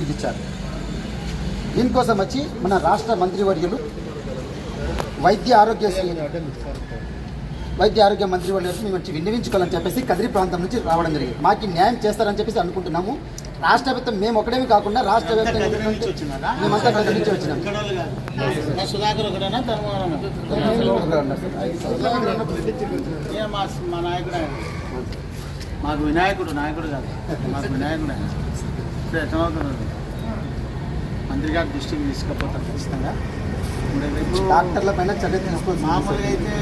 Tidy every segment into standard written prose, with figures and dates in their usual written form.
ఇది ఇచ్చారు. దీనికోసం వచ్చి మన రాష్ట్ర మంత్రివర్యులు వైద్య ఆరోగ్య మంత్రివర్యులు మేము వచ్చి విన్నవించుకోవాలని చెప్పేసి కదిరి ప్రాంతం నుంచి రావడం జరిగింది. మాకు న్యాయం చేస్తారని చెప్పేసి అనుకుంటున్నాము. రాష్ట్ర వ్యాప్తం మేము ఒకటేమి కాకుండా రాష్ట్ర వ్యాప్తంగా మేమంతా కదిరి నుంచి వచ్చినాం. మాకు వినాయకుడు కాదు, మాకు వినాయకుడు ఇప్పుడు ఎట్లవుతున్నది మంత్రి గారి దృష్టికి తీసుకుపోతారు ఖచ్చితంగా. డాక్టర్ల పైన చర్య తీసుకోవచ్చు. మామూలుగా అయితే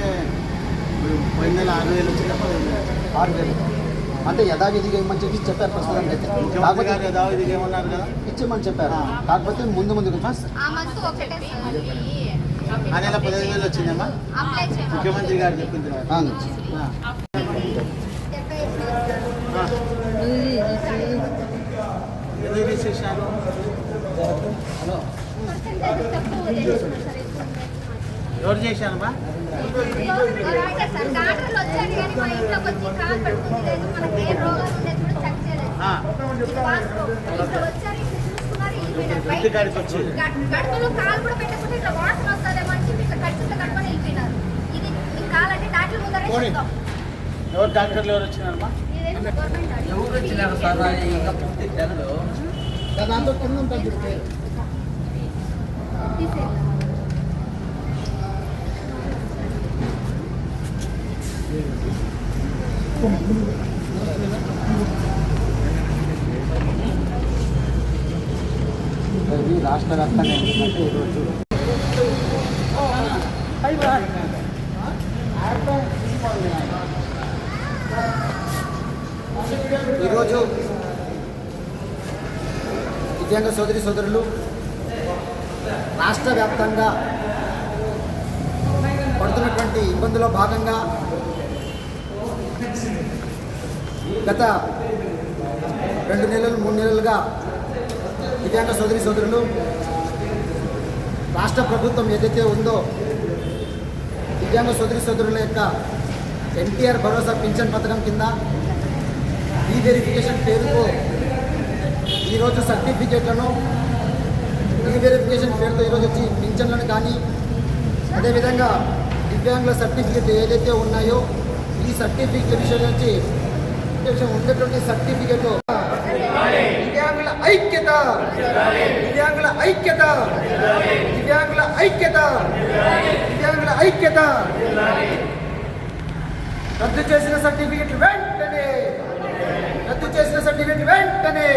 పోయిన నెల 6,000 వచ్చిందా 6,000 అంటే యథావిధిగా ఇవ్వమని చెప్పి చెప్పారు. ప్రస్తుతం అయితే ముఖ్యమంత్రి గారు యథావిధిగా ఏమన్నారు కదా, ఇచ్చేమని చెప్పారు. కాకపోతే ముందు ఆ నెల 15,000 వచ్చిందమ్మా ముఖ్యమంత్రి గారు చెప్పింది. ఎందుకు తీసేసారు? ఎవరు చేశానమ్మా? ఎవరు డాక్టర్లు ఎవరు వచ్చినారమ్మా? దాంతో కింద ఉంటుంది. ఇది రాష్ట్ర వ్యాప్తంగా ఏంటంటే ఈరోజు దివ్యాంగ సోదరులు రాష్ట్ర వ్యాప్తంగా పడుతున్నటువంటి ఇబ్బందుల్లో భాగంగా గత 2 నెలలు 3 నెలలుగా దివ్యాంగ సోదరులు రాష్ట్ర ప్రభుత్వం ఏదైతే ఉందో దివ్యాంగ సోదరుల యొక్క ఎన్టీఆర్ భరోసా పింఛన్ పథకం కింద ఈ వెరిఫికేషన్ పేరుతో ఈరోజు సర్టిఫికేట్లను ఈ వెరిఫికేషన్ పేరుతో ఈరోజు వచ్చి పింఛన్లను కానీ అదేవిధంగా దివ్యాంగుల సర్టిఫికేట్ ఏదైతే ఉన్నాయో ఈ సర్టిఫికేట్ విషయం నుంచి ఉన్నటువంటి సర్టిఫికేట్ దివ్యాంగుల ఐక్యత దివ్యాంగుల ఐక్యత దివ్యాంగుల ఐక్యత దివ్యాంగుల ఐక్యత రద్దు చేసిన సర్టిఫికేట్ వెంటనే